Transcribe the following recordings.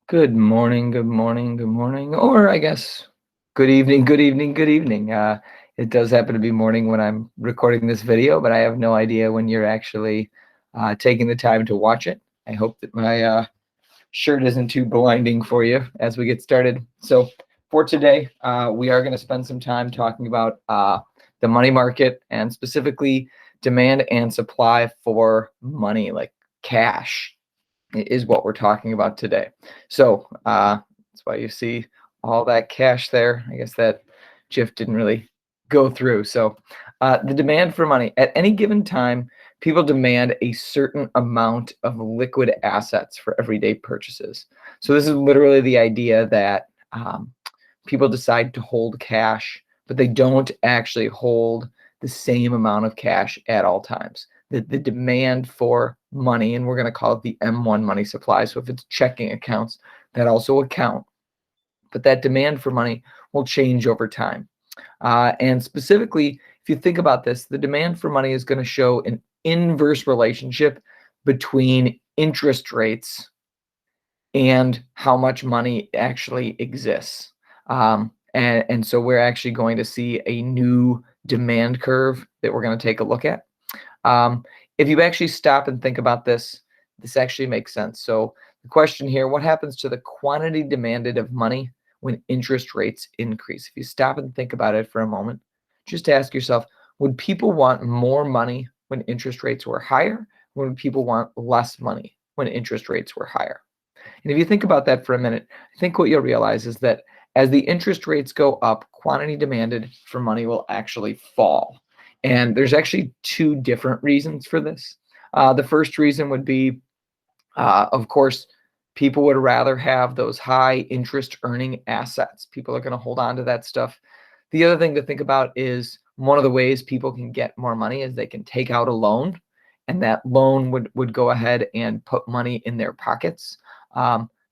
Good morning, good morning, good morning, or I guess good evening, good evening, good evening. It does happen to be morning when I'm recording this video, but I have no idea when you're actually taking the time to watch it. I hope that my shirt isn't too blinding for you as we get started. So for today, we are going to spend some time talking about the money market and specifically demand and supply for money, like cash is what we're talking about today. So that's why you see all that cash there. I guess that GIF didn't really go through. So the demand for money at any given time, people demand a certain amount of liquid assets for everyday purchases. So this is literally the idea that people decide to hold cash, but they don't actually hold the same amount of cash at all times. The demand for money, and we're going to call it the M1 money supply. So if it's checking accounts, that also account, but that demand for money will change over time. And specifically, if you think about this, the demand for money is going to show an inverse relationship between interest rates and how much money actually exists. And so we're actually going to see a new demand curve that we're going to take a look at. If you actually stop and think about this, this actually makes sense. So the question here, what happens to the quantity demanded of money when interest rates increase? If you stop and think about it for a moment, just ask yourself, would people want more money when interest rates were higher? Or would people want less money when interest rates were higher? And if you think about that for a minute, I think what you'll realize is that as the interest rates go up, quantity demanded for money will actually fall. And there's actually two different reasons for this. The first reason would be, of course, people would rather have those high interest earning assets. People are going to hold on to that stuff. The other thing to think about is one of the ways people can get more money is they can take out a loan, and that loan would go ahead and put money in their pockets.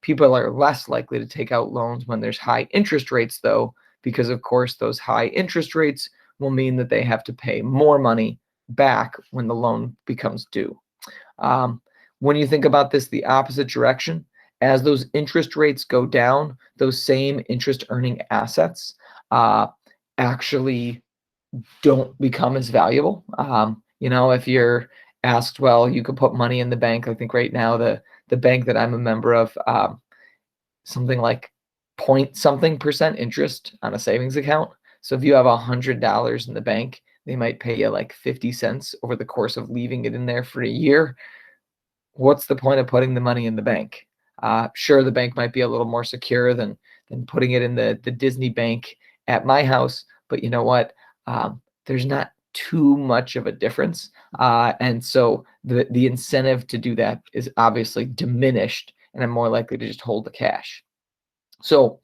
People are less likely to take out loans when there's high interest rates, though, because of course those high interest rates will mean that they have to pay more money back when the loan becomes due. When you think about this the opposite direction, as those interest rates go down, those same interest earning assets actually don't become as valuable. If you're asked, well, you could put money in the bank. I think right now the bank that I'm a member of, something like point something percent interest on a savings account. So if you have $100 in the bank, they might pay you like 50 cents over the course of leaving it in there for a year. What's the point of putting the money in the bank? Sure, the bank might be a little more secure than putting it in the Disney bank at my house, but you know what? There's not too much of a difference, and so the incentive to do that is obviously diminished, and I'm more likely to just hold the cash. So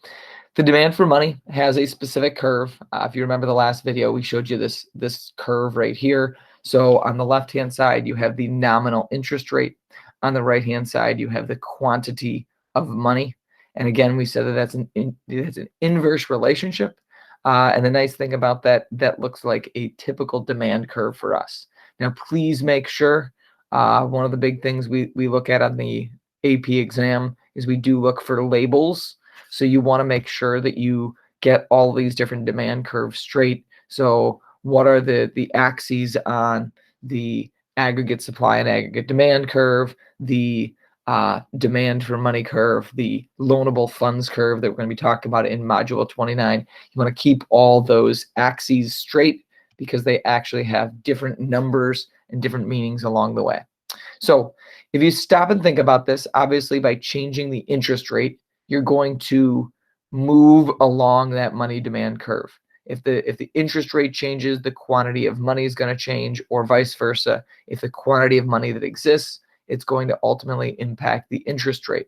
the demand for money has a specific curve. If you remember the last video, we showed you this curve right here. So on the left-hand side, you have the nominal interest rate. On the right-hand side, you have the quantity of money. And again, we said that that's an inverse relationship. And the nice thing about that looks like a typical demand curve for us. Now, please make sure, one of the big things we look at on the AP exam is we do look for labels. So you want to make sure that you get all these different demand curves straight. So what are the axes on the aggregate supply and aggregate demand curve, the demand for money curve, the loanable funds curve that we're going to be talking about in module 29. You want to keep all those axes straight because they actually have different numbers and different meanings along the way. So if you stop and think about this, obviously by changing the interest rate, you're going to move along that money demand curve. If the interest rate changes, the quantity of money is going to change, or vice versa. If the quantity of money that exists, it's going to ultimately impact the interest rate.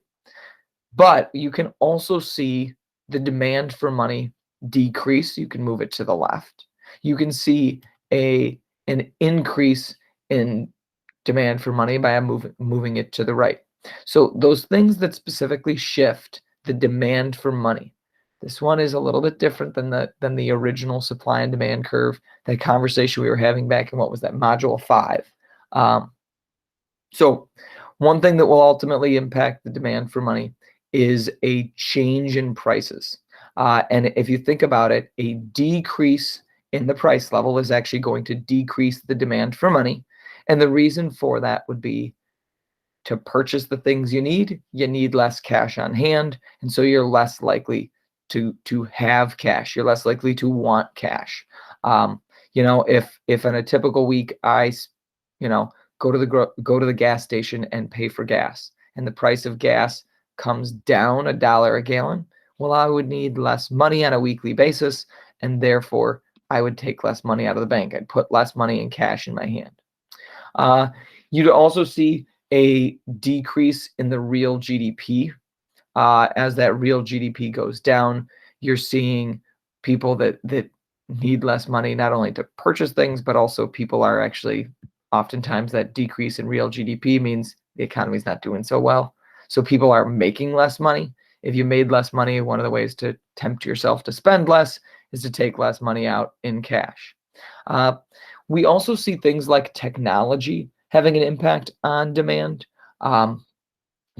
But you can also see the demand for money decrease. You can move it to the left. You can see an increase in demand for money by moving it to the right. So those things that specifically shift the demand for money. This one is a little bit different than the original supply and demand curve, that conversation we were having back in, what was that, module 5. So one thing that will ultimately impact the demand for money is a change in prices. And if you think about it, a decrease in the price level is actually going to decrease the demand for money. And the reason for that would be to purchase the things you need less cash on hand, and so you're less likely to have cash. You're less likely to want cash. If in a typical week go to the gas station and pay for gas, and the price of gas comes down $1 a gallon, well, I would need less money on a weekly basis, and therefore I would take less money out of the bank. I'd put less money in cash in my hand. You'd also see a decrease in the real GDP. As that real GDP goes down, you're seeing people that need less money not only to purchase things, but also people are actually oftentimes that decrease in real GDP means the economy's not doing so well. So people are making less money. If you made less money, one of the ways to tempt yourself to spend less is to take less money out in cash. We also see things like technology having an impact on demand.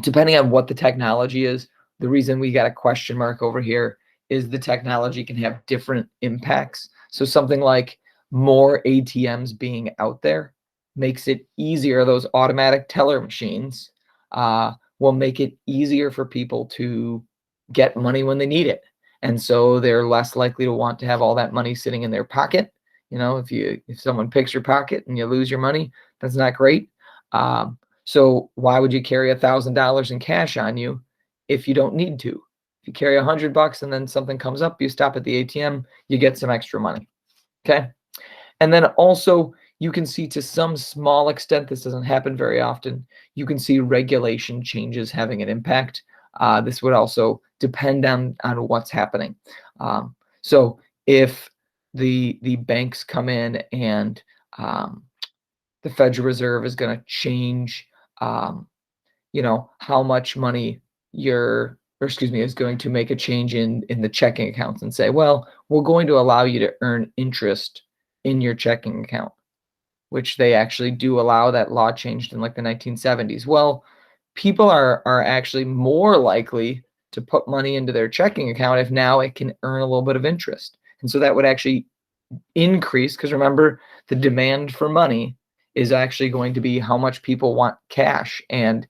Depending on what the technology is, the reason we got a question mark over here is the technology can have different impacts. So something like more ATMs being out there makes it easier. Those automatic teller machines will make it easier for people to get money when they need it. And so they're less likely to want to have all that money sitting in their pocket. If someone picks your pocket and you lose your money, that's not great. So why would you carry $1,000 in cash on you if you don't need to? If you carry $100 and then something comes up, you stop at the ATM, you get some extra money. Okay. And then also you can see, to some small extent, this doesn't happen very often, you can see regulation changes having an impact. This would also depend on what's happening. So if the banks come in and the Federal Reserve is going to change, how much money is going to make a change in the checking accounts and say, well, we're going to allow you to earn interest in your checking account, which they actually do allow. That law changed in like the 1970s. Well, people are actually more likely to put money into their checking account if now it can earn a little bit of interest. And so that would actually increase, because remember, the demand for money is actually going to be how much people want cash, and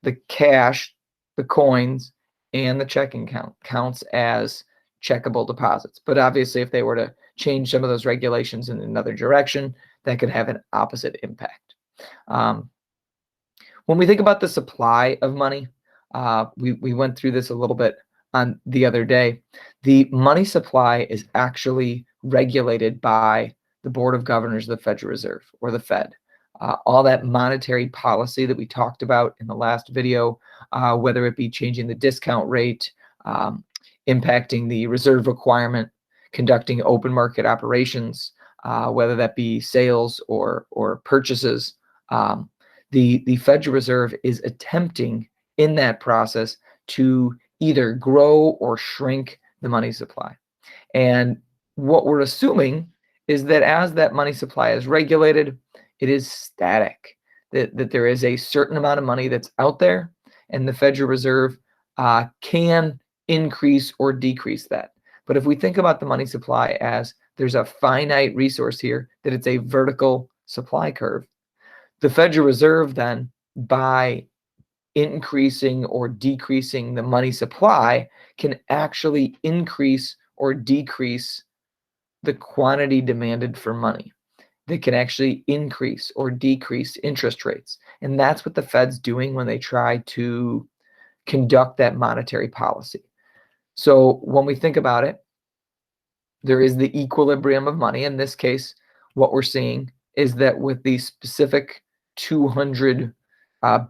the cash, the coins, and the checking account counts as checkable deposits. But obviously, if they were to change some of those regulations in another direction, that could have an opposite impact. When we think about the supply of money, we went through this a little bit on the other day. The money supply is actually regulated by the Board of Governors of the Federal Reserve, or the Fed. All that monetary policy that we talked about in the last video, whether it be changing the discount rate, impacting the reserve requirement, conducting open market operations, whether that be sales or purchases, the Federal Reserve is attempting in that process to either grow or shrink the money supply. And what we're assuming is that as that money supply is regulated, it is static, that there is a certain amount of money that's out there, and the Federal Reserve can increase or decrease that. But if we think about the money supply as there's a finite resource here, that it's a vertical supply curve, the Federal Reserve then, by increasing or decreasing the money supply, can actually increase or decrease the quantity demanded for money. They can actually increase or decrease interest rates. And that's what the Fed's doing when they try to conduct that monetary policy. So when we think about it, there is the equilibrium of money. In this case, what we're seeing is that with the specific $200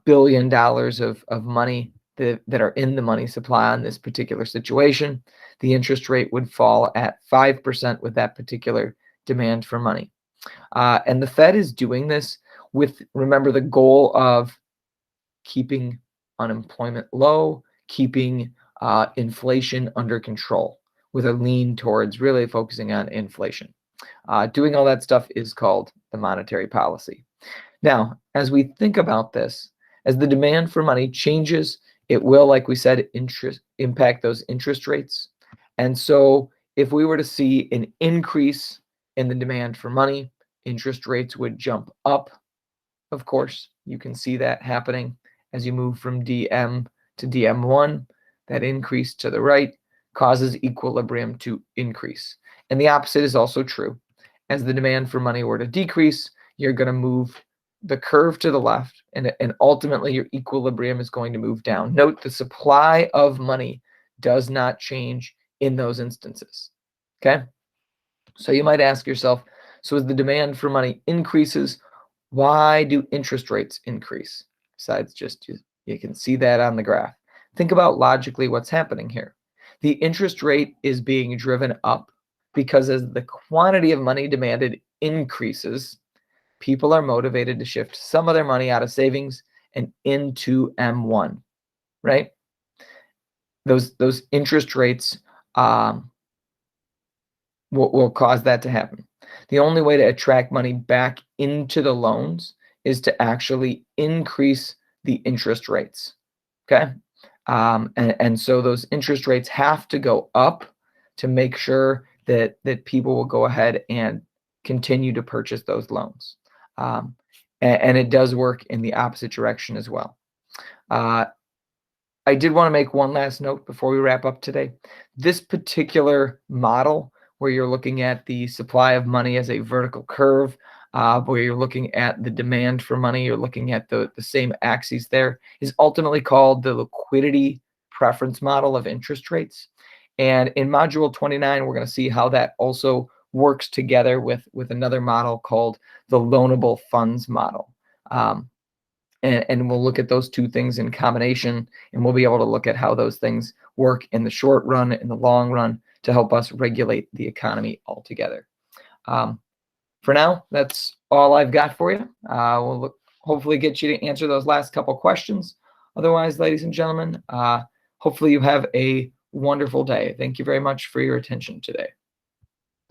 billion of money that are in the money supply on this particular situation, the interest rate would fall at 5% with that particular demand for money. And the Fed is doing this with, remember, the goal of keeping unemployment low, keeping inflation under control, with a lean towards really focusing on inflation. Doing all that stuff is called the monetary policy. Now, as we think about this, as the demand for money changes It will, like we said, impact those interest rates. And so if we were to see an increase in the demand for money, interest rates would jump up. Of course, you can see that happening as you move from DM to DM1. That increase to the right causes equilibrium to increase. And the opposite is also true. As the demand for money were to decrease, you're going to move the curve to the left, and ultimately your equilibrium is going to move down. Note the supply of money does not change in those instances. Okay? So you might ask yourself, so as the demand for money increases, why do interest rates increase? Besides just you can see that on the graph. Think about logically what's happening here. The interest rate is being driven up because as the quantity of money demanded increases, people are motivated to shift some of their money out of savings and into M1, right? Those interest rates will cause that to happen. The only way to attract money back into the loans is to actually increase the interest rates. Okay. And so those interest rates have to go up to make sure that people will go ahead and continue to purchase those loans. And it does work in the opposite direction as well. I did want to make one last note before we wrap up today. This particular model, where you're looking at the supply of money as a vertical curve, where you're looking at the demand for money, you're looking at the same axes there, is ultimately called the liquidity preference model of interest rates. And in module 29, we're going to see how that also works together with another model called the loanable funds model. And we'll look at those two things in combination, and we'll be able to look at how those things work in the short run, in the long run, to help us regulate the economy altogether. For now, that's all I've got for you. We'll hopefully get you to answer those last couple questions. Otherwise, ladies and gentlemen, hopefully you have a wonderful day. Thank you very much for your attention today.